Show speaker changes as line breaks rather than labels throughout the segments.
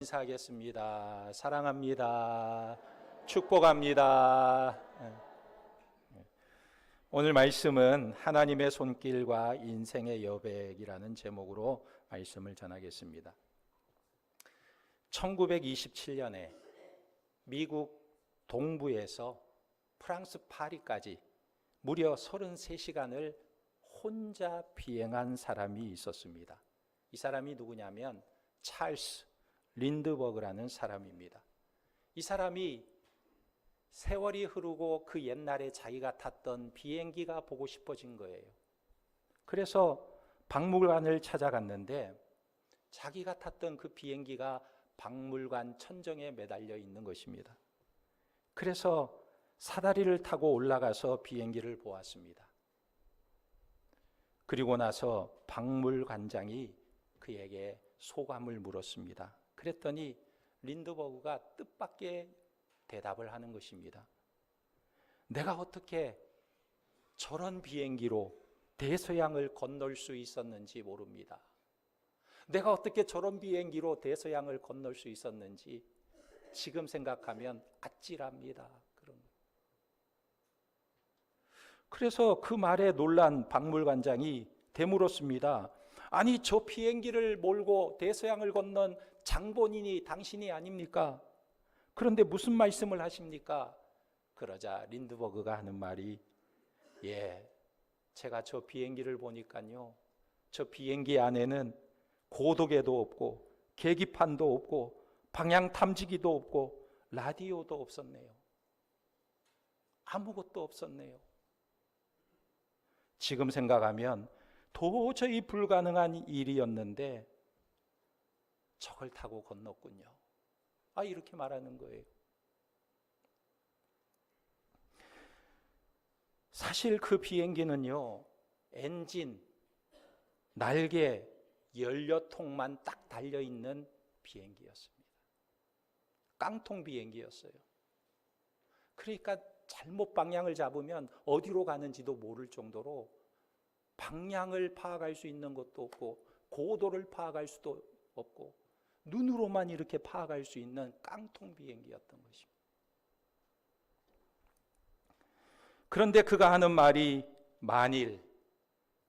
인사하겠습니다. 사랑합니다. 축복합니다. 오늘 말씀은 하나님의 손길과 인생의 여백이라는 제목으로 말씀을 전하겠습니다. 1927년에 미국 동부에서 프랑스 파리까지 무려 33시간을 혼자 비행한 사람이 있었습니다. 이 사람이 누구냐면 찰스 린드버그라는 사람입니다. 이 사람이 세월이 흐르고 그 옛날에 자기가 탔던 비행기가 보고 싶어진 거예요. 그래서 박물관을 찾아갔는데 자기가 탔던 그 비행기가 박물관 천정에 매달려 있는 것입니다. 그래서 사다리를 타고 올라가서 비행기를 보았습니다. 그리고 나서 박물관장이 그에게 소감을 물었습니다. 그랬더니 린드버그가 뜻밖의 대답을 하는 것입니다. 내가 어떻게 저런 비행기로 대서양을 건널 수 있었는지 모릅니다. 내가 어떻게 저런 비행기로 대서양을 건널 수 있었는지 지금 생각하면 아찔합니다. 그래서 그 말에 놀란 박물관장이 되물었습니다. 아니, 저 비행기를 몰고 대서양을 건넌 장본인이 당신이 아닙니까? 그런데 무슨 말씀을 하십니까? 그러자 린드버그가 하는 말이, 제가 저 비행기를 보니까요, 저 비행기 안에는 고도계도 없고 계기판도 없고 방향 탐지기도 없고 라디오도 없었네요. 아무것도 없었네요. 지금 생각하면 도저히 불가능한 일이었는데 저걸 타고 건넜군요. 이렇게 말하는 거예요. 사실 그 비행기는요, 엔진, 날개, 연료통만 딱 달려있는 비행기였습니다. 깡통 비행기였어요. 그러니까 잘못 방향을 잡으면 어디로 가는지도 모를 정도로 방향을 파악할 수 있는 것도 없고 고도를 파악할 수도 없고 눈으로만 이렇게 파악할 수 있는 깡통 비행기였던 것입니다. 그런데 그가 하는 말이, 만일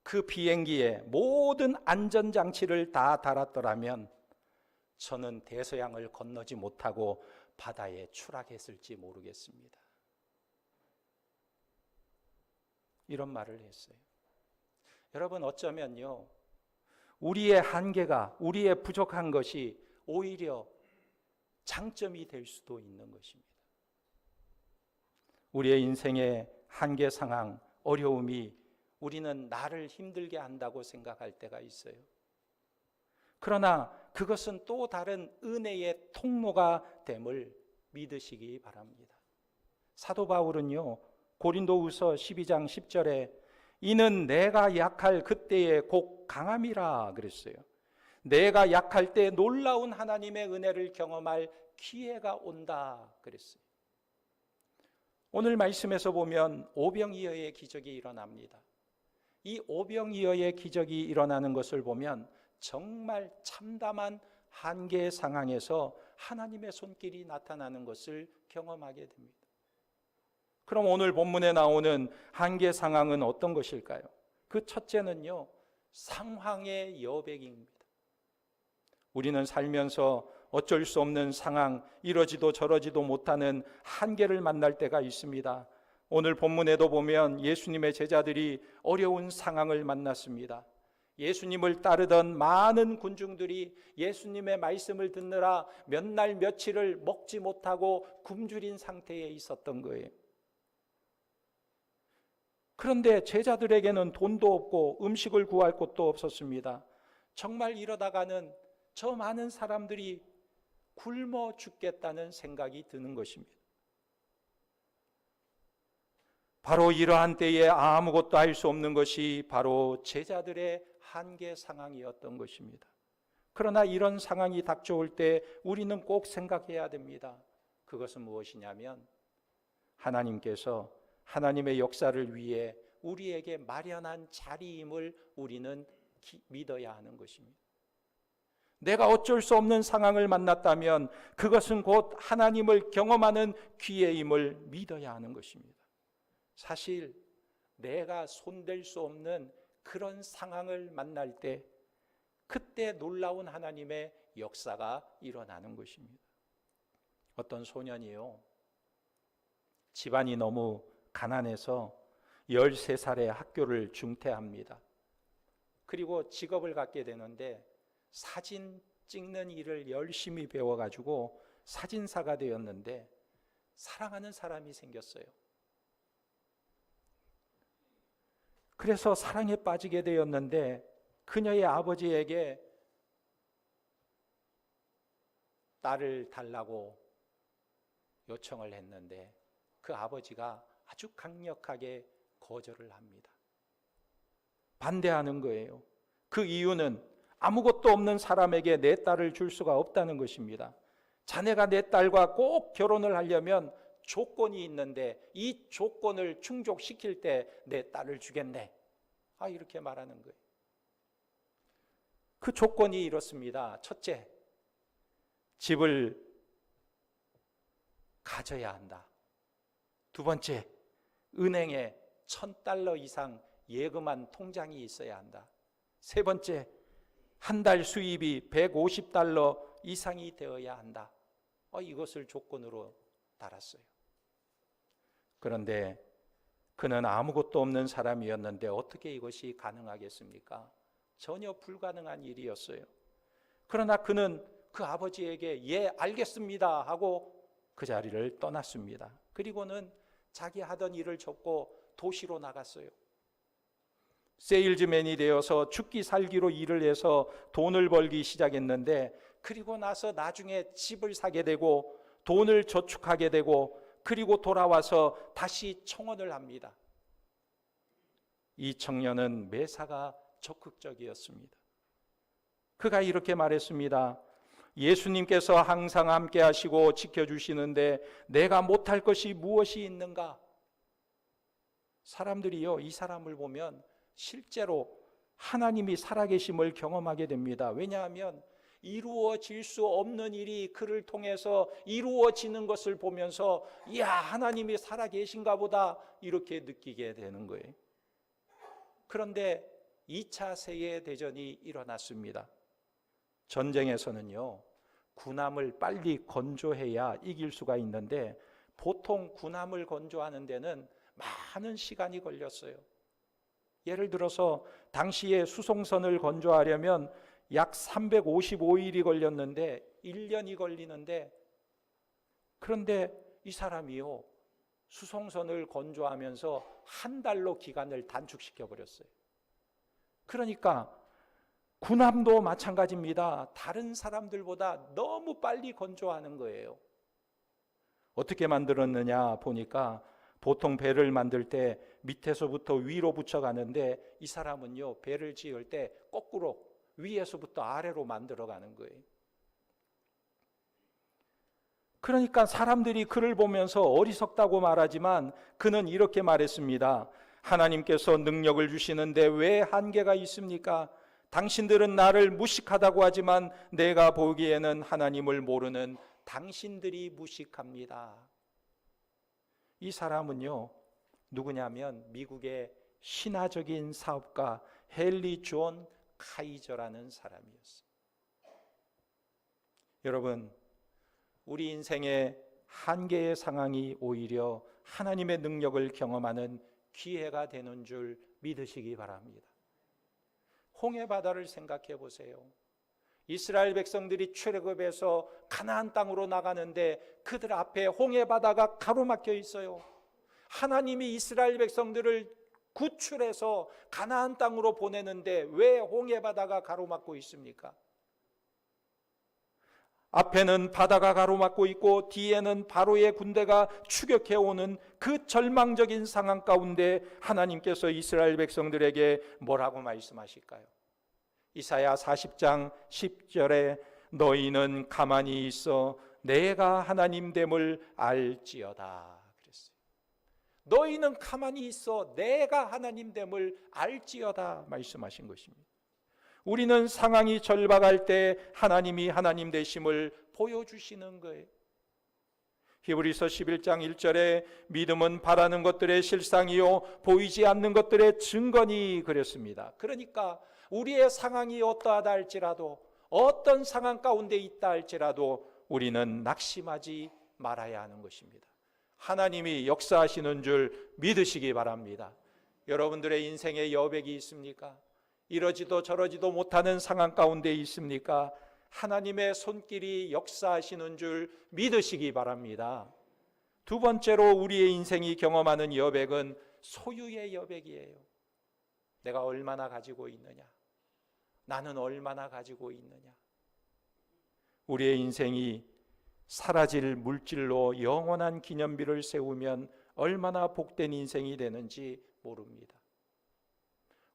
그 비행기에 모든 안전장치를 다 달았더라면 저는 대서양을 건너지 못하고 바다에 추락했을지 모르겠습니다. 이런 말을 했어요. 여러분, 어쩌면요, 우리의 한계가, 우리의 부족한 것이 오히려 장점이 될 수도 있는 것입니다. 우리의 인생의 한계 상황, 어려움이 우리는 나를 힘들게 한다고 생각할 때가 있어요. 그러나 그것은 또 다른 은혜의 통로가 됨을 믿으시기 바랍니다. 사도 바울은요, 고린도후서 12장 10절에 이는 내가 약할 그때에 곧 강함이라 그랬어요. 내가 약할 때 놀라운 하나님의 은혜를 경험할 기회가 온다 그랬어요. 오늘 말씀에서 보면 오병이어의 기적이 일어납니다. 이 오병이어의 기적이 일어나는 것을 보면 정말 참담한 한계 상황에서 하나님의 손길이 나타나는 것을 경험하게 됩니다. 그럼 오늘 본문에 나오는 한계 상황은 어떤 것일까요? 그 첫째는요, 상황의 여백입니다. 우리는 살면서 어쩔 수 없는 상황, 이러지도 저러지도 못하는 한계를 만날 때가 있습니다. 오늘 본문에도 보면 예수님의 제자들이 어려운 상황을 만났습니다. 예수님을 따르던 많은 군중들이 예수님의 말씀을 듣느라 몇 날 며칠을 먹지 못하고 굶주린 상태에 있었던 거예요. 그런데 제자들에게는 돈도 없고 음식을 구할 곳도 없었습니다. 정말 이러다가는 저 많은 사람들이 굶어 죽겠다는 생각이 드는 것입니다. 바로 이러한 때에 아무것도 할 수 없는 것이 바로 제자들의 한계 상황이었던 것입니다. 그러나 이런 상황이 닥쳐올 때 우리는 꼭 생각해야 됩니다. 그것은 무엇이냐면 하나님께서 하나님의 역사를 위해 우리에게 마련한 자리임을 우리는 믿어야 하는 것입니다. 내가 어쩔 수 없는 상황을 만났다면 그것은 곧 하나님을 경험하는 기회임을 믿어야 하는 것입니다. 사실 내가 손댈 수 없는 그런 상황을 만날 때 그때 놀라운 하나님의 역사가 일어나는 것입니다. 어떤 소년이요, 집안이 너무 가난해서 13살에 학교를 중퇴합니다. 그리고 직업을 갖게 되는데 사진 찍는 일을 열심히 배워가지고 사진사가 되었는데 사랑하는 사람이 생겼어요. 그래서 사랑에 빠지게 되었는데 그녀의 아버지에게 딸을 달라고 요청을 했는데 그 아버지가 아주 강력하게 거절을 합니다. 반대하는 거예요. 그 이유는 아무것도 없는 사람에게 내 딸을 줄 수가 없다는 것입니다. 자네가 내 딸과 꼭 결혼을 하려면 조건이 있는데 이 조건을 충족시킬 때 내 딸을 주겠네. 이렇게 말하는 거예요. 그 조건이 이렇습니다. 첫째, 집을 가져야 한다. 두 번째, 은행에 $1,000 이상 예금한 통장이 있어야 한다. 세 번째, 한 달 수입이 $150 이상이 되어야 한다. 이것을 조건으로 달았어요. 그런데 그는 아무것도 없는 사람이었는데 어떻게 이것이 가능하겠습니까? 전혀 불가능한 일이었어요. 그러나 그는 그 아버지에게 예, 알겠습니다 하고 그 자리를 떠났습니다. 그리고는 자기 하던 일을 접고 도시로 나갔어요. 세일즈맨이 되어서 죽기 살기로 일을 해서 돈을 벌기 시작했는데 그리고 나서 나중에 집을 사게 되고 돈을 저축하게 되고 그리고 돌아와서 다시 청혼을 합니다. 이 청년은 매사가 적극적이었습니다. 그가 이렇게 말했습니다. 예수님께서 항상 함께 하시고 지켜주시는데 내가 못할 것이 무엇이 있는가? 사람들이요, 이 사람을 보면 실제로 하나님이 살아계심을 경험하게 됩니다. 왜냐하면 이루어질 수 없는 일이 그를 통해서 이루어지는 것을 보면서 이야, 하나님이 살아계신가 보다 이렇게 느끼게 되는 거예요. 그런데 2차 세계대전이 일어났습니다. 전쟁에서는요, 군함을 빨리 건조해야 이길 수가 있는데 보통 군함을 건조하는 데는 많은 시간이 걸렸어요. 예를 들어서 당시에 수송선을 건조하려면 약 355일이 걸렸는데 1년이 걸리는데, 그런데 이 사람이요, 수송선을 건조하면서 한 달로 기간을 단축시켜 버렸어요. 그러니까 군함도 마찬가지입니다. 다른 사람들보다 너무 빨리 건조하는 거예요. 어떻게 만들었느냐 보니까 보통 배를 만들 때 밑에서부터 위로 붙여가는데 이 사람은요, 배를 지을 때 거꾸로 위에서부터 아래로 만들어가는 거예요. 그러니까 사람들이 그를 보면서 어리석다고 말하지만 그는 이렇게 말했습니다. 하나님께서 능력을 주시는데 왜 한계가 있습니까? 당신들은 나를 무식하다고 하지만 내가 보기에는 하나님을 모르는 당신들이 무식합니다. 이 사람은요, 누구냐면 미국의 신화적인 사업가 헨리 존 카이저라는 사람이었어요. 여러분, 우리 인생의 한계의 상황이 오히려 하나님의 능력을 경험하는 기회가 되는 줄 믿으시기 바랍니다. 홍해 바다를 생각해 보세요. 이스라엘 백성들이 출애굽해서 가나안 땅으로 나가는데 그들 앞에 홍해 바다가 가로막혀 있어요. 하나님이 이스라엘 백성들을 구출해서 가나안 땅으로 보내는데 왜 홍해 바다가 가로막고 있습니까? 앞에는 바다가 가로막고 있고 뒤에는 바로의 군대가 추격해 오는 그 절망적인 상황 가운데 하나님께서 이스라엘 백성들에게 뭐라고 말씀하실까요? 이사야 40장 10절에 너희는 가만히 있어 내가 하나님됨을 알지어다 그랬어요. 너희는 가만히 있어 내가 하나님됨을 알지어다 말씀하신 것입니다. 우리는 상황이 절박할 때 하나님이 하나님 되심을 보여주시는 거예요. 히브리서 11장 1절에 믿음은 바라는 것들의 실상이요 보이지 않는 것들의 증거니 그랬습니다. 그러니까 우리의 상황이 어떠하다 할지라도, 어떤 상황 가운데 있다 할지라도 우리는 낙심하지 말아야 하는 것입니다. 하나님이 역사하시는 줄 믿으시기 바랍니다. 여러분들의 인생에 여백이 있습니까? 이러지도 저러지도 못하는 상황 가운데 있습니까? 하나님의 손길이 역사하시는 줄 믿으시기 바랍니다. 두 번째로 우리의 인생이 경험하는 여백은 소유의 여백이에요. 내가 얼마나 가지고 있느냐? 나는 얼마나 가지고 있느냐? 우리의 인생이 사라질 물질로 영원한 기념비를 세우면 얼마나 복된 인생이 되는지 모릅니다.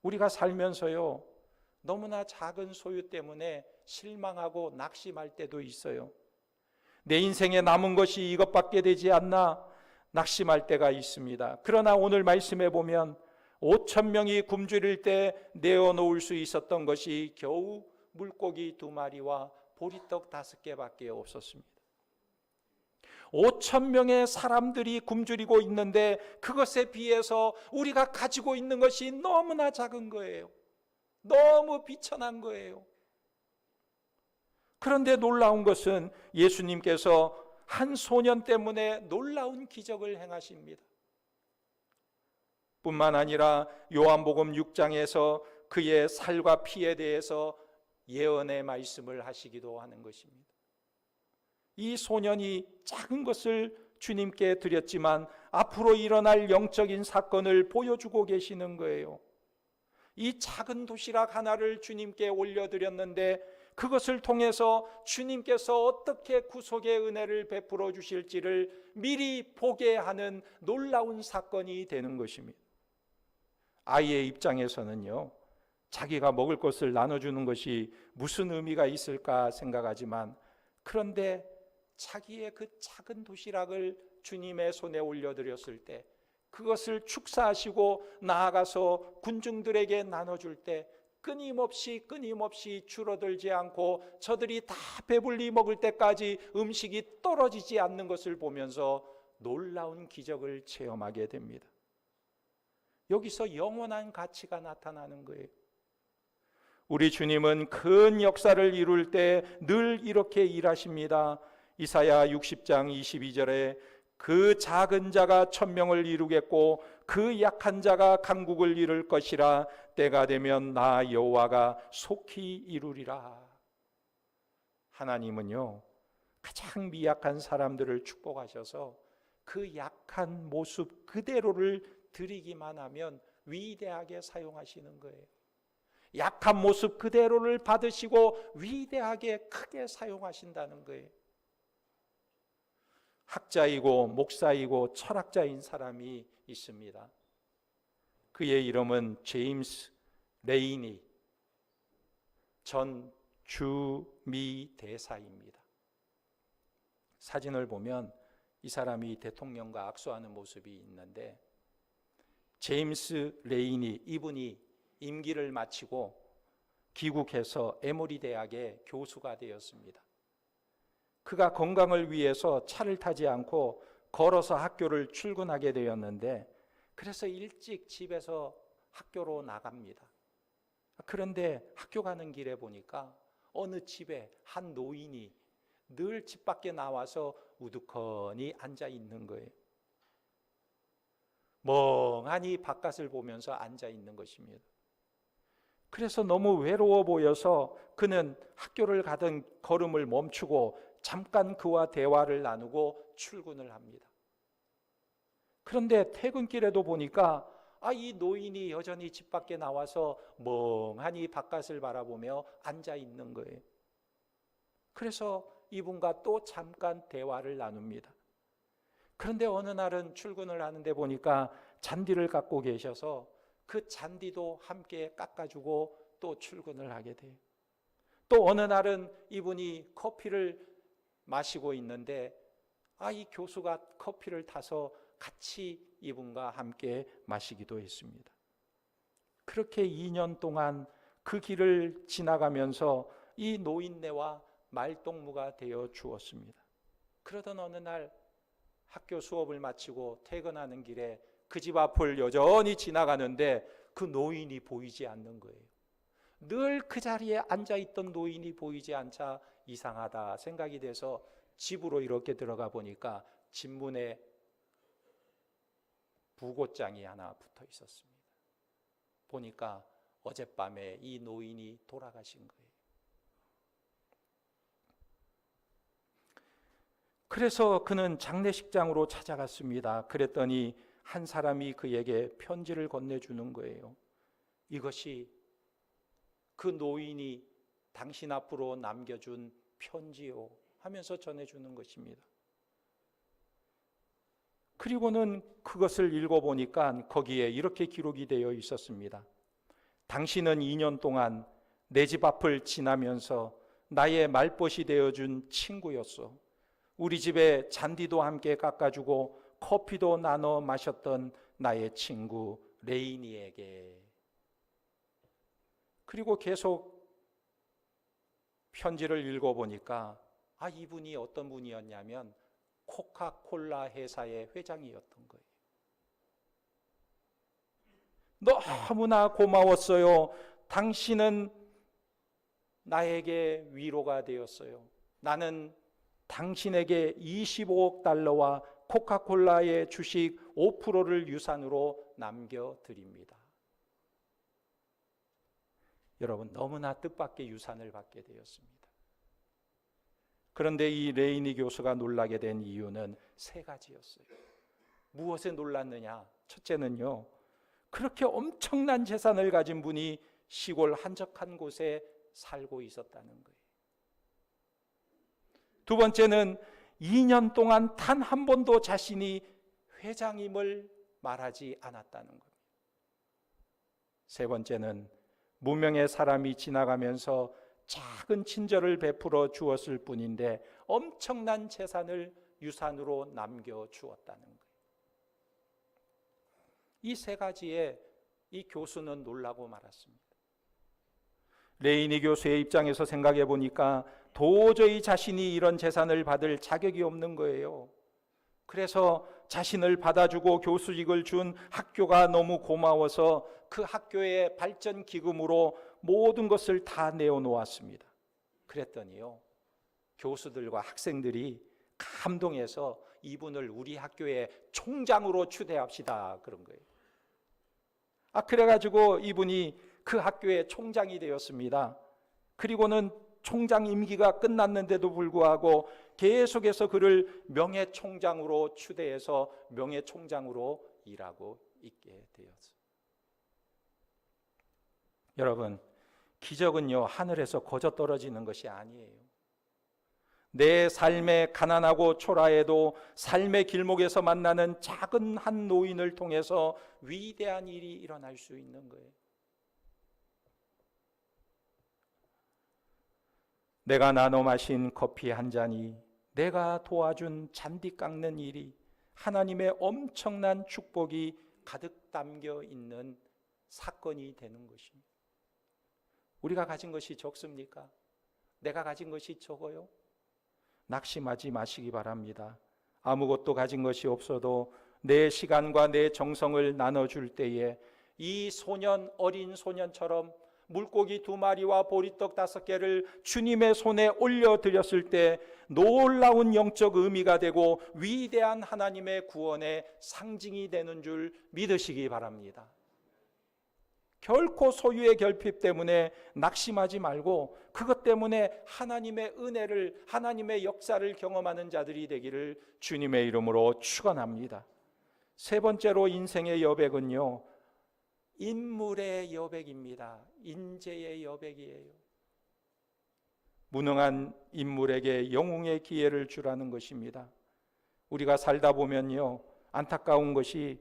우리가 살면서요, 너무나 작은 소유 때문에 실망하고 낙심할 때도 있어요. 내 인생에 남은 것이 이것밖에 되지 않나 낙심할 때가 있습니다. 그러나 오늘 말씀해 보면 5,000명이 굶주릴 때 내어놓을 수 있었던 것이 겨우 물고기 2마리와 보리떡 5개밖에 없었습니다. 5,000명의 사람들이 굶주리고 있는데 그것에 비해서 우리가 가지고 있는 것이 너무나 작은 거예요. 너무 비천한 거예요. 그런데 놀라운 것은 예수님께서 한 소년 때문에 놀라운 기적을 행하십니다. 뿐만 아니라 요한복음 6장에서 그의 살과 피에 대해서 예언의 말씀을 하시기도 하는 것입니다. 이 소년이 작은 것을 주님께 드렸지만 앞으로 일어날 영적인 사건을 보여주고 계시는 거예요. 이 작은 도시락 하나를 주님께 올려드렸는데 그것을 통해서 주님께서 어떻게 구속의 은혜를 베풀어 주실지를 미리 보게 하는 놀라운 사건이 되는 것입니다. 아이의 입장에서는요, 자기가 먹을 것을 나눠주는 것이 무슨 의미가 있을까 생각하지만, 그런데 자기의 그 작은 도시락을 주님의 손에 올려드렸을 때, 그것을 축사하시고 나아가서 군중들에게 나눠줄 때 끊임없이 줄어들지 않고 저들이 다 배불리 먹을 때까지 음식이 떨어지지 않는 것을 보면서 놀라운 기적을 체험하게 됩니다. 여기서 영원한 가치가 나타나는 거예요. 우리 주님은 큰 역사를 이룰 때 늘 이렇게 일하십니다. 이사야 60장 22절에 그 작은 자가 1,000명을 이루겠고 그 약한 자가 강국을 이룰 것이라. 때가 되면 나 여호와가 속히 이루리라. 하나님은요, 가장 미약한 사람들을 축복하셔서 그 약한 모습 그대로를 드리기만 하면 위대하게 사용하시는 거예요. 약한 모습 그대로를 받으시고 위대하게 크게 사용하신다는 거예요. 학자이고 목사이고 철학자인 사람이 있습니다. 그의 이름은 제임스 레이니 전 주미 대사입니다. 사진을 보면 이 사람이 대통령과 악수하는 모습이 있는데, 제임스 레이니 이분이 임기를 마치고 귀국해서 에모리 대학의 교수가 되었습니다. 그가 건강을 위해서 차를 타지 않고 걸어서 학교를 출근하게 되었는데, 그래서 일찍 집에서 학교로 나갑니다. 그런데 학교 가는 길에 보니까 어느 집에 한 노인이 늘 집 밖에 나와서 우두커니 앉아 있는 거예요. 멍하니 바깥을 보면서 앉아 있는 것입니다. 그래서 너무 외로워 보여서 그는 학교를 가던 걸음을 멈추고 잠깐 그와 대화를 나누고 출근을 합니다. 그런데 퇴근길에도 보니까 이 노인이 여전히 집 밖에 나와서 멍하니 바깥을 바라보며 앉아 있는 거예요. 그래서 이분과 또 잠깐 대화를 나눕니다. 그런데 어느 날은 출근을 하는데 보니까 잔디를 깎고 계셔서 그 잔디도 함께 깎아주고 또 출근을 하게 돼요. 또 어느 날은 이분이 커피를 마시고 있는데 이 교수가 커피를 타서 같이 이분과 함께 마시기도 했습니다. 그렇게 2년 동안 그 길을 지나가면서 이 노인네와 말동무가 되어 주었습니다. 그러던 어느 날 학교 수업을 마치고 퇴근하는 길에 그 집 앞을 여전히 지나가는데 그 노인이 보이지 않는 거예요. 늘 그 자리에 앉아있던 노인이 보이지 않자 이상하다 생각이 돼서 집으로 이렇게 들어가 보니까 집문에 부고장이 하나 붙어 있었습니다. 보니까 어젯밤에 이 노인이 돌아가신 거예요. 그래서 그는 장례식장으로 찾아갔습니다. 그랬더니 한 사람이 그에게 편지를 건네주는 거예요. 이것이 그 노인이 당신 앞으로 남겨준 편지요 하면서 전해주는 것입니다. 그리고는 그것을 읽어보니까 거기에 이렇게 기록이 되어 있었습니다. 당신은 2년 동안 내 집 앞을 지나면서 나의 말벗이 되어준 친구였어. 우리 집에 잔디도 함께 깎아주고 커피도 나눠 마셨던 나의 친구 레이니에게. 그리고 계속 편지를 읽어보니까 이분이 어떤 분이었냐면 코카콜라 회사의 회장이었던 거예요. 너무나 고마웠어요. 당신은 나에게 위로가 되었어요. 나는 당신에게 25억 달러와 코카콜라의 주식 5%를 유산으로 남겨드립니다. 여러분, 너무나 뜻밖의 유산을 받게 되었습니다. 그런데 이 레이니 교수가 놀라게 된 이유는 세 가지였어요. 무엇에 놀랐느냐? 첫째는요, 그렇게 엄청난 재산을 가진 분이 시골 한적한 곳에 살고 있었다는 거예요. 두 번째는 2년 동안 단 한 번도 자신이 회장임을 말하지 않았다는 겁니다. 세 번째는 무명의 사람이 지나가면서 작은 친절을 베풀어 주었을 뿐인데 엄청난 재산을 유산으로 남겨주었다는 거예요. 이 세 가지에 이 교수는 놀라고 말았습니다. 레이니 교수의 입장에서 생각해 보니까 도저히 자신이 이런 재산을 받을 자격이 없는 거예요. 그래서 자신을 받아주고 교수직을 준 학교가 너무 고마워서 그 학교의 발전 기금으로 모든 것을 다 내어놓았습니다. 그랬더니요, 교수들과 학생들이 감동해서 이분을 우리 학교의 총장으로 추대합시다 그런 거예요. 그래가지고 이분이 그 학교의 총장이 되었습니다. 그리고는 총장 임기가 끝났는데도 불구하고 계속해서 그를 명예총장으로 추대해서 명예총장으로 일하고 있게 되었어요. 여러분, 기적은요, 하늘에서 거저 떨어지는 것이 아니에요. 내 삶에 가난하고 초라해도 삶의 길목에서 만나는 작은 한 노인을 통해서 위대한 일이 일어날 수 있는 거예요. 내가 나눠 마신 커피 한 잔이, 내가 도와준 잔디 깎는 일이 하나님의 엄청난 축복이 가득 담겨 있는 사건이 되는 것입니다. 우리가 가진 것이 적습니까? 내가 가진 것이 적어요? 낙심하지 마시기 바랍니다. 아무것도 가진 것이 없어도 내 시간과 내 정성을 나눠줄 때에 이 소년, 어린 소년처럼 물고기 2마리와 보리떡 5개를 주님의 손에 올려드렸을 때 놀라운 영적 의미가 되고 위대한 하나님의 구원의 상징이 되는 줄 믿으시기 바랍니다. 결코 소유의 결핍 때문에 낙심하지 말고 그것 때문에 하나님의 은혜를, 하나님의 역사를 경험하는 자들이 되기를 주님의 이름으로 축원합니다. 세 번째로 인생의 여백은요, 인물의 여백입니다. 인재의 여백이에요. 무능한 인물에게 영웅의 기회를 주라는 것입니다. 우리가 살다 보면요, 안타까운 것이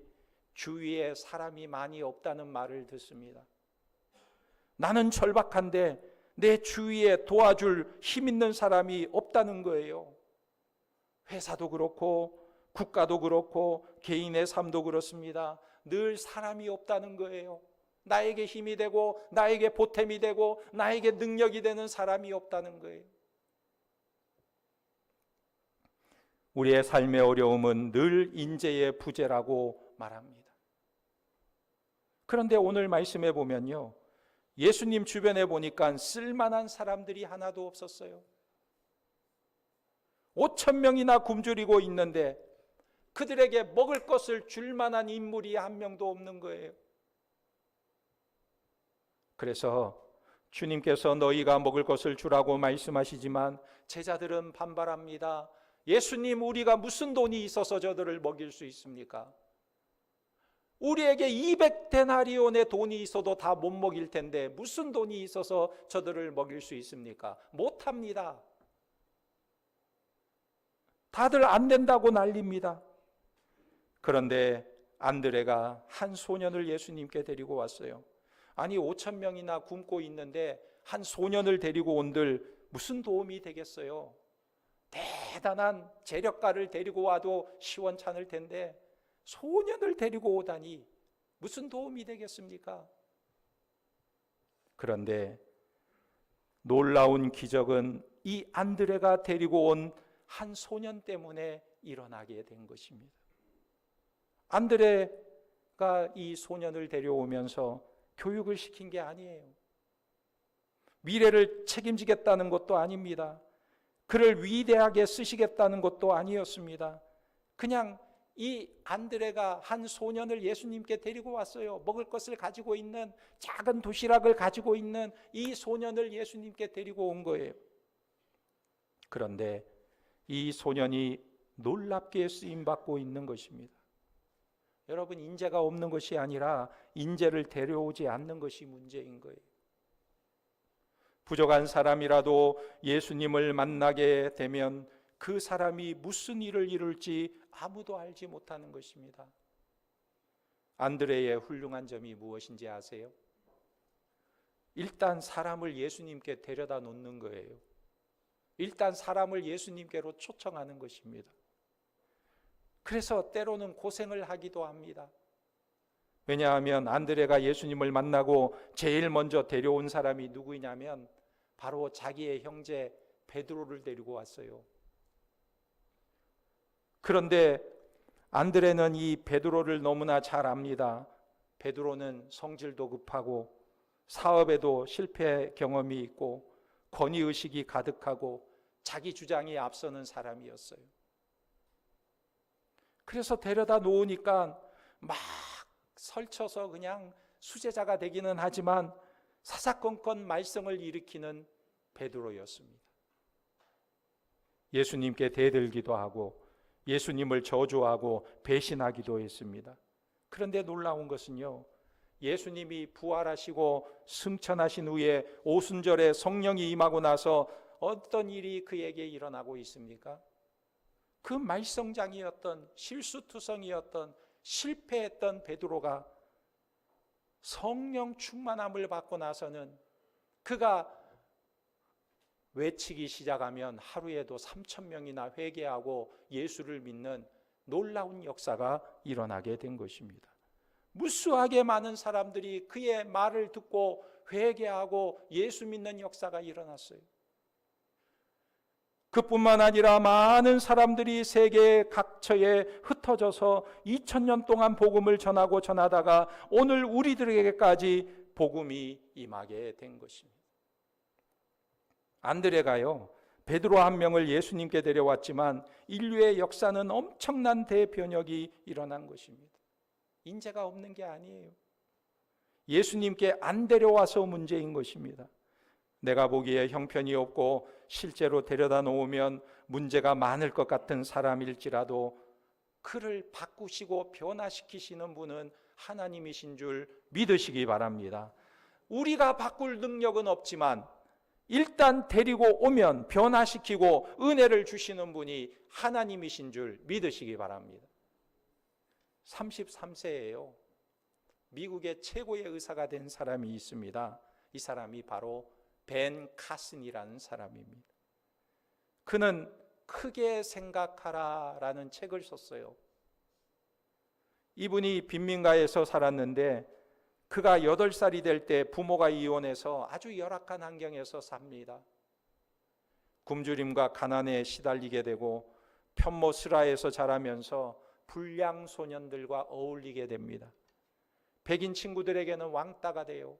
주위에 사람이 많이 없다는 말을 듣습니다. 나는 절박한데 내 주위에 도와줄 힘 있는 사람이 없다는 거예요. 회사도 그렇고 국가도 그렇고 개인의 삶도 그렇습니다. 늘 사람이 없다는 거예요. 나에게 힘이 되고 나에게 보탬이 되고 나에게 능력이 되는 사람이 없다는 거예요. 우리의 삶의 어려움은 늘 인재의 부재라고 말합니다. 그런데 오늘 말씀해 보면요, 예수님 주변에 보니까 쓸만한 사람들이 하나도 없었어요. 5,000명이나 굶주리고 있는데 그들에게 먹을 것을 줄 만한 인물이 한 명도 없는 거예요. 그래서 주님께서 너희가 먹을 것을 주라고 말씀하시지만 제자들은 반발합니다. 예수님, 우리가 무슨 돈이 있어서 저들을 먹일 수 있습니까? 우리에게 200데나리온의 돈이 있어도 다 못 먹일 텐데 무슨 돈이 있어서 저들을 먹일 수 있습니까? 못합니다. 다들 안 된다고 난립니다. 그런데 안드레가 한 소년을 예수님께 데리고 왔어요. 아니 5,000명이나 굶고 있는데 한 소년을 데리고 온들 무슨 도움이 되겠어요? 대단한 재력가를 데리고 와도 시원찮을 텐데 소년을 데리고 오다니 무슨 도움이 되겠습니까? 그런데 놀라운 기적은 이 안드레가 데리고 온 한 소년 때문에 일어나게 된 것입니다. 안드레가 이 소년을 데려오면서 교육을 시킨 게 아니에요. 미래를 책임지겠다는 것도 아닙니다. 그를 위대하게 쓰시겠다는 것도 아니었습니다. 그냥 이 안드레가 한 소년을 예수님께 데리고 왔어요. 먹을 것을 가지고 있는, 작은 도시락을 가지고 있는 이 소년을 예수님께 데리고 온 거예요. 그런데 이 소년이 놀랍게 쓰임받고 있는 것입니다. 여러분, 인재가 없는 것이 아니라 인재를 데려오지 않는 것이 문제인 거예요. 부족한 사람이라도 예수님을 만나게 되면 그 사람이 무슨 일을 이룰지 아무도 알지 못하는 것입니다. 안드레의 훌륭한 점이 무엇인지 아세요? 일단 사람을 예수님께 데려다 놓는 거예요. 일단 사람을 예수님께로 초청하는 것입니다. 그래서 때로는 고생을 하기도 합니다. 왜냐하면 안드레가 예수님을 만나고 제일 먼저 데려온 사람이 누구냐면 바로 자기의 형제 베드로를 데리고 왔어요. 그런데 안드레는 이 베드로를 너무나 잘 압니다. 베드로는 성질도 급하고 사업에도 실패 경험이 있고 권위의식이 가득하고 자기 주장이 앞서는 사람이었어요. 그래서 데려다 놓으니까 막 설쳐서 그냥 수제자가 되기는 하지만 사사건건 말썽을 일으키는 베드로였습니다. 예수님께 대들기도 하고 예수님을 저주하고 배신하기도 했습니다. 그런데 놀라운 것은요, 예수님이 부활하시고 승천하신 후에 오순절에 성령이 임하고 나서 어떤 일이 그에게 일어나고 있습니까? 그 말썽장이었던, 실수투성이었던, 실패했던 베드로가 성령 충만함을 받고 나서는 그가 외치기 시작하면 하루에도 3,000명이나 회개하고 예수를 믿는 놀라운 역사가 일어나게 된 것입니다. 무수하게 많은 사람들이 그의 말을 듣고 회개하고 예수 믿는 역사가 일어났어요. 그뿐만 아니라 많은 사람들이 세계 각처에 흩어져서 2000년 동안 복음을 전하고 전하다가 오늘 우리들에게까지 복음이 임하게 된 것입니다. 안드레가요, 베드로 한 명을 예수님께 데려왔지만 인류의 역사는 엄청난 대변혁이 일어난 것입니다. 인재가 없는 게 아니에요. 예수님께 안 데려와서 문제인 것입니다. 내가 보기에 형편이 없고 실제로 데려다 놓으면 문제가 많을 것 같은 사람일지라도 그를 바꾸시고 변화시키시는 분은 하나님이신 줄 믿으시기 바랍니다. 우리가 바꿀 능력은 없지만 일단 데리고 오면 변화시키고 은혜를 주시는 분이 하나님이신 줄 믿으시기 바랍니다. 33세예요. 미국의 최고의 의사가 된 사람이 있습니다. 이 사람이 바로 벤 카슨이라는 사람입니다. 그는 크게 생각하라라는 책을 썼어요. 이분이 빈민가에서 살았는데 그가 8살이 될 때 부모가 이혼해서 아주 열악한 환경에서 삽니다. 굶주림과 가난에 시달리게 되고 편모스라에서 자라면서 불량 소년들과 어울리게 됩니다. 백인 친구들에게는 왕따가 돼요.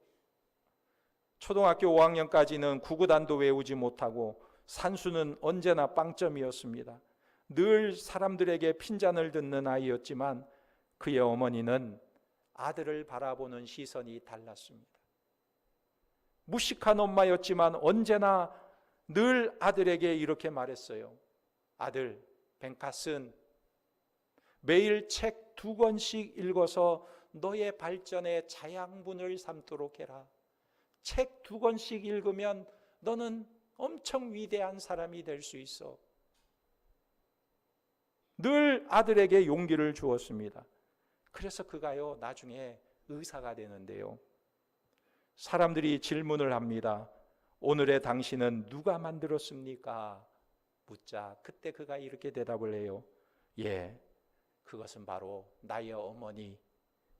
초등학교 5학년까지는 구구단도 외우지 못하고 산수는 언제나 빵점이었습니다. 늘 사람들에게 핀잔을 듣는 아이였지만 그의 어머니는 아들을 바라보는 시선이 달랐습니다. 무식한 엄마였지만 언제나 늘 아들에게 이렇게 말했어요. 아들, 벤카슨, 매일 책 2권씩 읽어서 너의 발전에 자양분을 삼도록 해라. 책 2권씩 읽으면 너는 엄청 위대한 사람이 될 수 있어. 늘 아들에게 용기를 주었습니다. 그래서 그가요, 나중에 의사가 되는데요. 사람들이 질문을 합니다. 오늘의 당신은 누가 만들었습니까? 묻자 그때 그가 이렇게 대답을 해요. 예, 그것은 바로 나의 어머니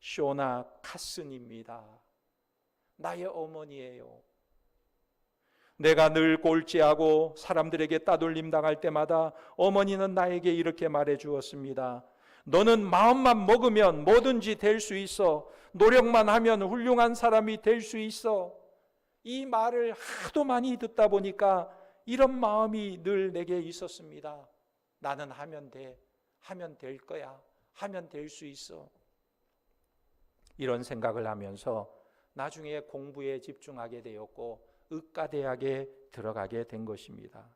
쇼나 카슨입니다. 나의 어머니예요. 내가 늘 꼴찌하고 사람들에게 따돌림 당할 때마다 어머니는 나에게 이렇게 말해 주었습니다. 너는 마음만 먹으면 뭐든지 될 수 있어. 노력만 하면 훌륭한 사람이 될 수 있어. 이 말을 하도 많이 듣다 보니까 이런 마음이 늘 내게 있었습니다. 나는 하면 돼. 하면 될 거야. 하면 될 수 있어. 이런 생각을 하면서 나중에 공부에 집중하게 되었고 의과대학에 들어가게 된 것입니다.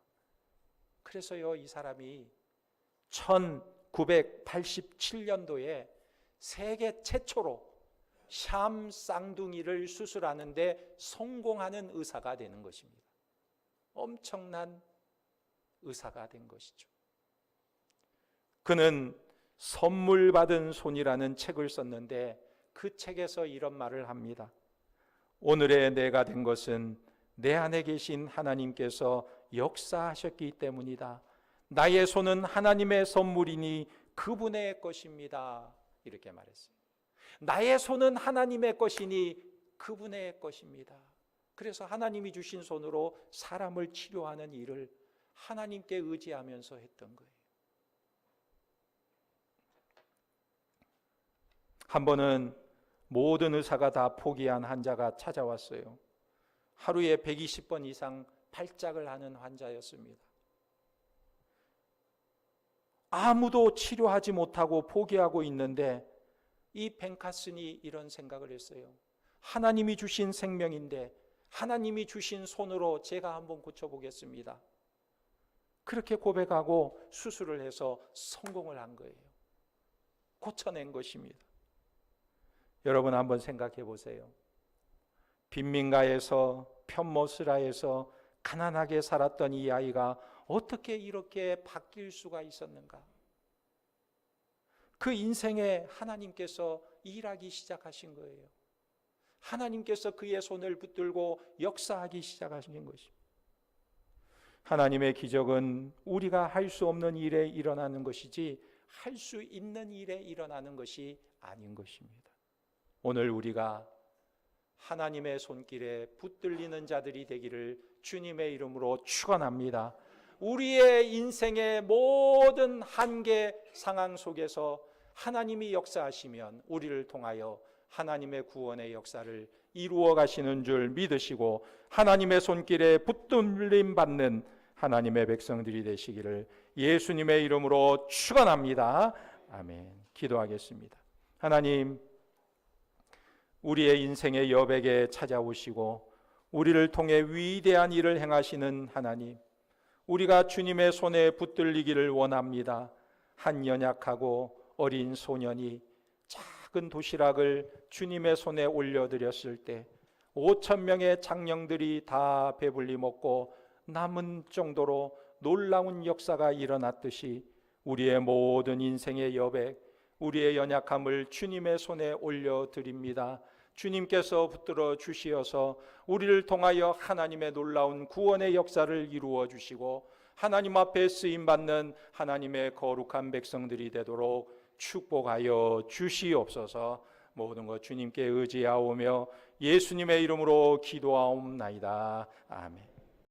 그래서요, 이 사람이 1987년도에 세계 최초로 샴 쌍둥이를 수술하는데 성공하는 의사가 되는 것입니다. 엄청난 의사가 된 것이죠. 그는 선물 받은 손이라는 책을 썼는데 그 책에서 이런 말을 합니다. 오늘의 내가 된 것은 내 안에 계신 하나님께서 역사하셨기 때문이다. 나의 손은 하나님의 선물이니 그분의 것입니다. 이렇게 말했어요. 나의 손은 하나님의 것이니 그분의 것입니다. 그래서 하나님이 주신 손으로 사람을 치료하는 일을 하나님께 의지하면서 했던 거예요. 한 번은 모든 의사가 다 포기한 환자가 찾아왔어요. 하루에 120번 이상 발작을 하는 환자였습니다. 아무도 치료하지 못하고 포기하고 있는데 이 벤카슨이 이런 생각을 했어요. 하나님이 주신 생명인데 하나님이 주신 손으로 제가 한번 고쳐보겠습니다. 그렇게 고백하고 수술을 해서 성공을 한 거예요. 고쳐낸 것입니다. 여러분 한번 생각해 보세요. 빈민가에서 편모스라에서 가난하게 살았던 이 아이가 어떻게 이렇게 바뀔 수가 있었는가? 그 인생에 하나님께서 일하기 시작하신 거예요. 하나님께서 그의 손을 붙들고 역사하기 시작하신 것입니다. 하나님의 기적은 우리가 할 수 없는 일에 일어나는 것이지 할 수 있는 일에 일어나는 것이 아닌 것입니다. 오늘 우리가 하나님의 손길에 붙들리는 자들이 되기를 주님의 이름으로 축원합니다. 우리의 인생의 모든 한계 상황 속에서 하나님이 역사하시면 우리를 통하여 하나님의 구원의 역사를 이루어 가시는 줄 믿으시고 하나님의 손길에 붙들림 받는 하나님의 백성들이 되시기를 예수님의 이름으로 축원합니다. 아멘. 기도하겠습니다. 하나님, 우리의 인생의 여백에 찾아오시고 우리를 통해 위대한 일을 행하시는 하나님, 우리가 주님의 손에 붙들리기를 원합니다. 한 연약하고 어린 소년이 작은 도시락을 주님의 손에 올려드렸을 때 5,000명의 장령들이 다 배불리 먹고 남은 정도로 놀라운 역사가 일어났듯이 우리의 모든 인생의 여백, 우리의 연약함을 주님의 손에 올려드립니다. 주님께서 붙들어 주시어서 우리를 통하여 하나님의 놀라운 구원의 역사를 이루어 주시고 하나님 앞에 쓰임받는 하나님의 거룩한 백성들이 되도록 축복하여 주시옵소서. 모든 것 주님께 의지하오며 예수님의 이름으로 기도하옵나이다. 아멘.